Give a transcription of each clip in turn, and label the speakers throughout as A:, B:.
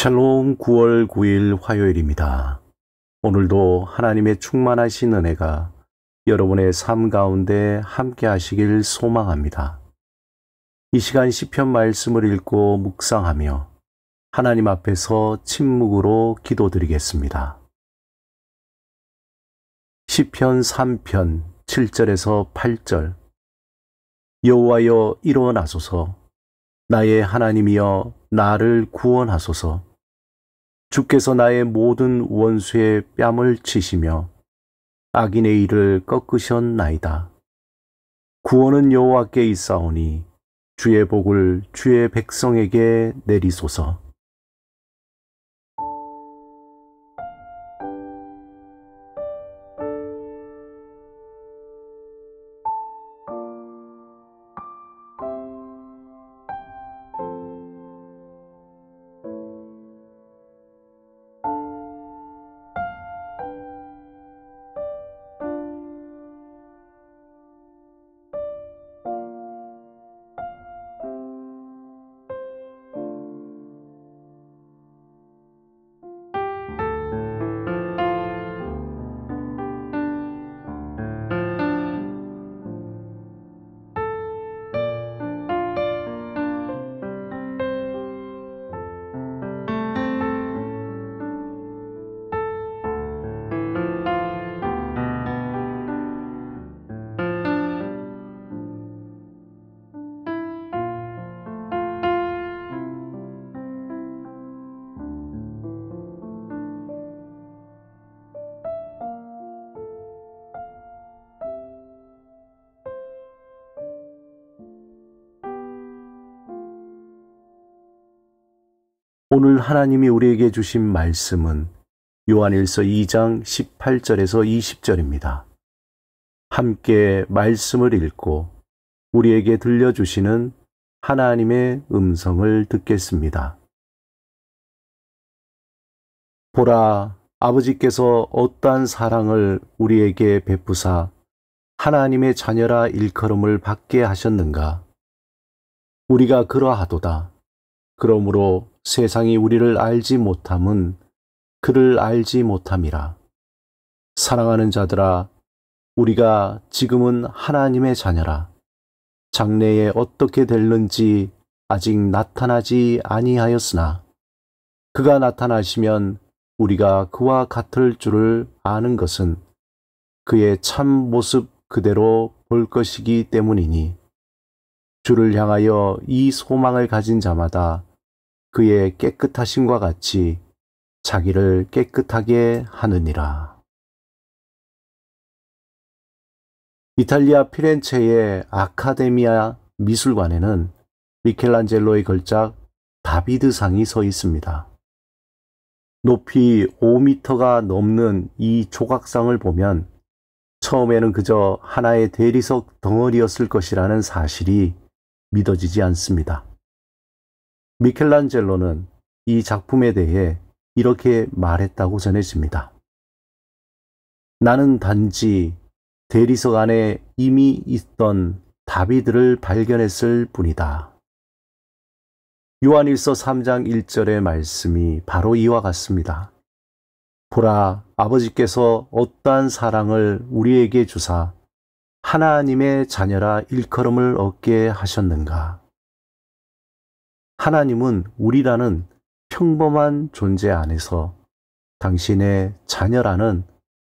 A: 샬롬 9월 9일 화요일입니다. 오늘도 하나님의 충만하신 은혜가 여러분의 삶 가운데 함께 하시길 소망합니다. 이 시간 시편 말씀을 읽고 묵상하며 하나님 앞에서 침묵으로 기도드리겠습니다. 시편 3편 7절에서 8절. 여호와여 일어나소서, 나의 하나님이여 나를 구원하소서. 주께서 나의 모든 원수의 뺨을 치시며 악인의 일을 꺾으셨나이다. 구원은 여호와께 있사오니 주의 복을 주의 백성에게 내리소서. 오늘 하나님이 우리에게 주신 말씀은 요한일서 2장 18절에서 20절입니다. 함께 말씀을 읽고 우리에게 들려주시는 하나님의 음성을 듣겠습니다. 보라, 아버지께서 어떠한 사랑을 우리에게 베푸사 하나님의 자녀라 일컬음을 받게 하셨는가. 우리가 그러하도다. 그러므로 세상이 우리를 알지 못함은 그를 알지 못함이라. 사랑하는 자들아, 우리가 지금은 하나님의 자녀라. 장래에 어떻게 될는지 아직 나타나지 아니하였으나 그가 나타나시면 우리가 그와 같을 줄을 아는 것은 그의 참 모습 그대로 볼 것이기 때문이니, 주를 향하여 이 소망을 가진 자마다 그의 깨끗하심과 같이 자기를 깨끗하게 하느니라. 이탈리아 피렌체의 아카데미아 미술관에는 미켈란젤로의 걸작 다비드상이 서 있습니다. 높이 5m가 넘는 이 조각상을 보면 처음에는 그저 하나의 대리석 덩어리였을 것이라는 사실이 믿어지지 않습니다. 미켈란젤로는 이 작품에 대해 이렇게 말했다고 전해집니다. 나는 단지 대리석 안에 이미 있던 다비드를 발견했을 뿐이다. 요한일서 3장 1절의 말씀이 바로 이와 같습니다. 보라, 아버지께서 어떠한 사랑을 우리에게 주사 하나님의 자녀라 일컬음을 얻게 하셨는가. 하나님은 우리라는 평범한 존재 안에서 당신의 자녀라는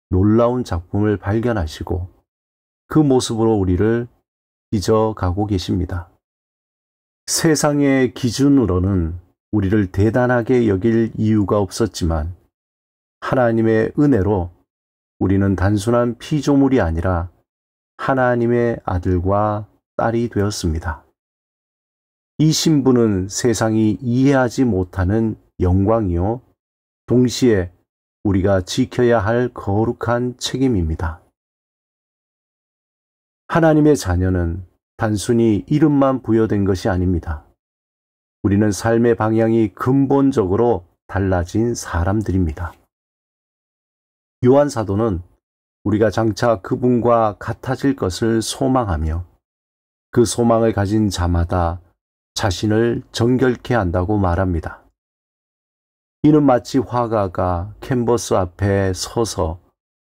A: 놀라운 작품을 발견하시고 그 모습으로 우리를 빚어가고 계십니다. 세상의 기준으로는 우리를 대단하게 여길 이유가 없었지만 하나님의 은혜로 우리는 단순한 피조물이 아니라 하나님의 아들과 딸이 되었습니다. 이 신분은 세상이 이해하지 못하는 영광이요, 동시에 우리가 지켜야 할 거룩한 책임입니다. 하나님의 자녀는 단순히 이름만 부여된 것이 아닙니다. 우리는 삶의 방향이 근본적으로 달라진 사람들입니다. 요한 사도는 우리가 장차 그분과 같아질 것을 소망하며 그 소망을 가진 자마다 자신을 정결케 한다고 말합니다. 이는 마치 화가가 캔버스 앞에 서서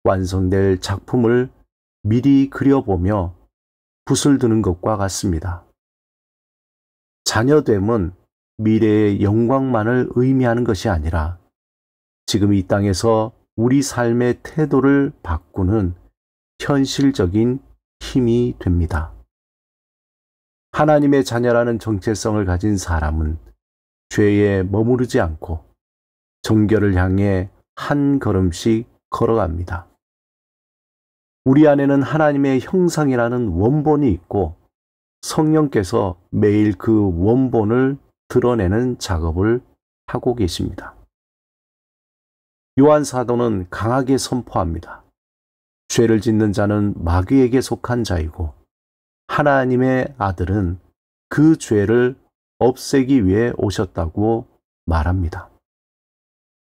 A: 완성될 작품을 미리 그려보며 붓을 드는 것과 같습니다. 자녀됨은 미래의 영광만을 의미하는 것이 아니라 지금 이 땅에서 우리 삶의 태도를 바꾸는 현실적인 힘이 됩니다. 하나님의 자녀라는 정체성을 가진 사람은 죄에 머무르지 않고 정결을 향해 한 걸음씩 걸어갑니다. 우리 안에는 하나님의 형상이라는 원본이 있고 성령께서 매일 그 원본을 드러내는 작업을 하고 계십니다. 요한 사도는 강하게 선포합니다. 죄를 짓는 자는 마귀에게 속한 자이고 하나님의 아들은 그 죄를 없애기 위해 오셨다고 말합니다.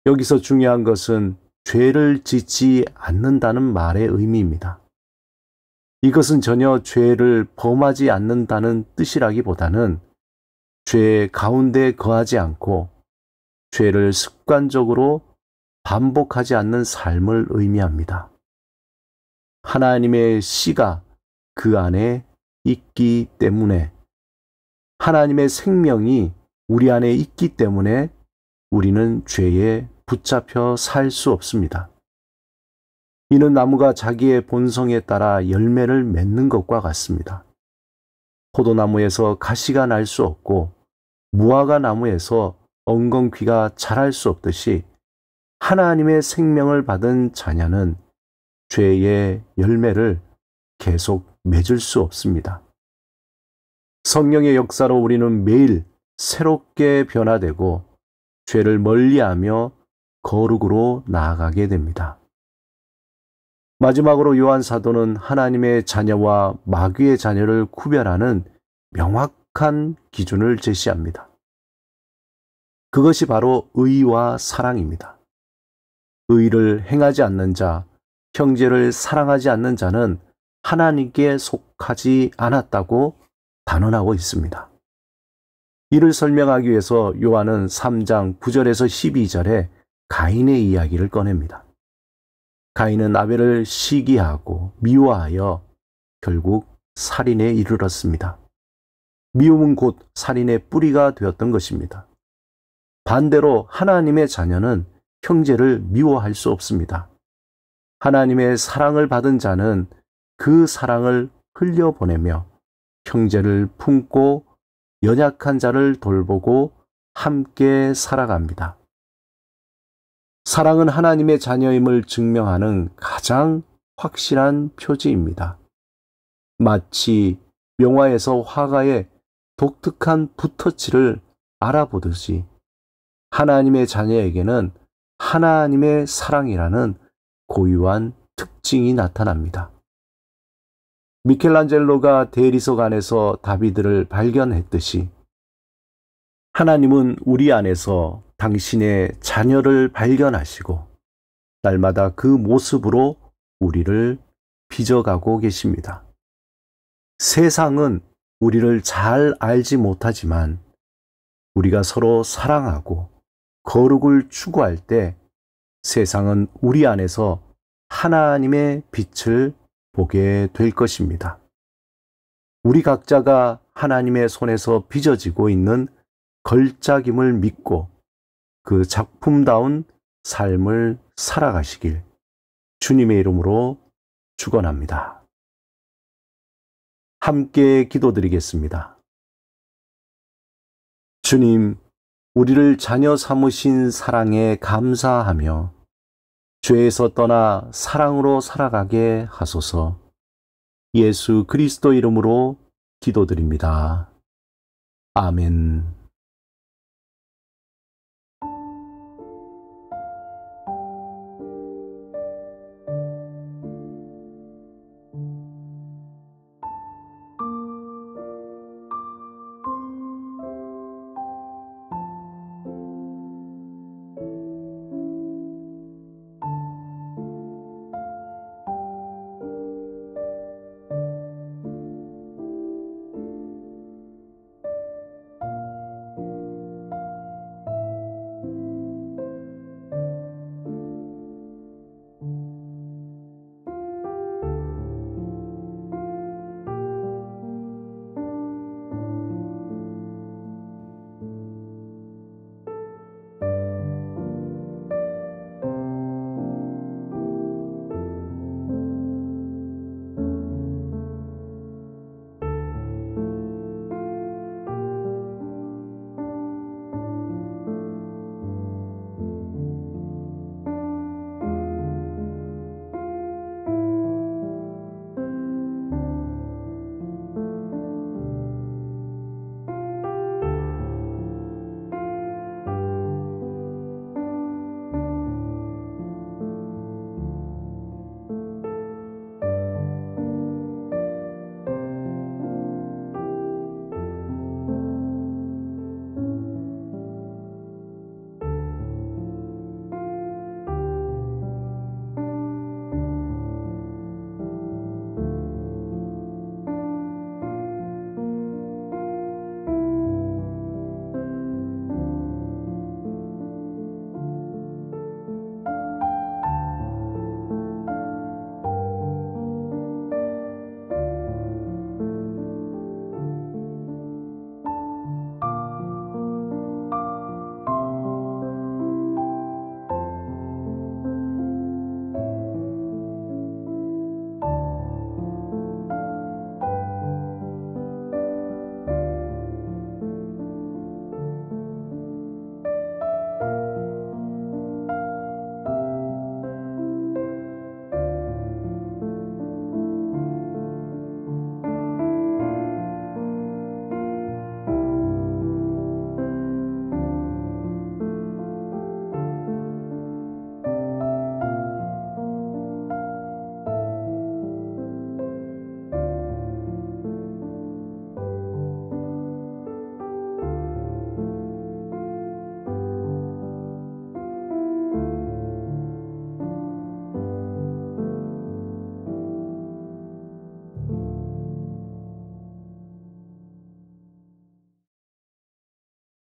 A: 여기서 중요한 것은 죄를 짓지 않는다는 말의 의미입니다. 이것은 전혀 죄를 범하지 않는다는 뜻이라기보다는 죄 가운데 거하지 않고 죄를 습관적으로 반복하지 않는 삶을 의미합니다. 하나님의 씨가 그 안에 있기 때문에, 하나님의 생명이 우리 안에 있기 때문에 우리는 죄에 붙잡혀 살 수 없습니다. 이는 나무가 자기의 본성에 따라 열매를 맺는 것과 같습니다. 포도나무에서 가시가 날 수 없고 무화과 나무에서 엉겅퀴가 자랄 수 없듯이 하나님의 생명을 받은 자녀는 죄의 열매를 계속 맺을 수 없습니다. 성령의 역사로 우리는 매일 새롭게 변화되고 죄를 멀리하며 거룩으로 나아가게 됩니다. 마지막으로 요한 사도는 하나님의 자녀와 마귀의 자녀를 구별하는 명확한 기준을 제시합니다. 그것이 바로 의와 사랑입니다. 의를 행하지 않는 자, 형제를 사랑하지 않는 자는 하나님께 속하지 않았다고 단언하고 있습니다. 이를 설명하기 위해서 요한은 3장 9절에서 12절에 가인의 이야기를 꺼냅니다. 가인은 아벨을 시기하고 미워하여 결국 살인에 이르렀습니다. 미움은 곧 살인의 뿌리가 되었던 것입니다. 반대로 하나님의 자녀는 형제를 미워할 수 없습니다. 하나님의 사랑을 받은 자는 그 사랑을 흘려보내며 형제를 품고 연약한 자를 돌보고 함께 살아갑니다. 사랑은 하나님의 자녀임을 증명하는 가장 확실한 표지입니다. 마치 명화에서 화가의 독특한 붓터치를 알아보듯이 하나님의 자녀에게는 하나님의 사랑이라는 고유한 특징이 나타납니다. 미켈란젤로가 대리석 안에서 다비드를 발견했듯이 하나님은 우리 안에서 당신의 자녀를 발견하시고 날마다 그 모습으로 우리를 빚어가고 계십니다. 세상은 우리를 잘 알지 못하지만 우리가 서로 사랑하고 거룩을 추구할 때 세상은 우리 안에서 하나님의 빛을 보게 될 것입니다. 우리 각자가 하나님의 손에서 빚어지고 있는 걸작임을 믿고 그 작품다운 삶을 살아가시길 주님의 이름으로 축원합니다. 함께 기도드리겠습니다. 주님, 우리를 자녀 삼으신 사랑에 감사하며 죄에서 떠나 사랑으로 살아가게 하소서. 예수 그리스도 이름으로 기도드립니다. 아멘.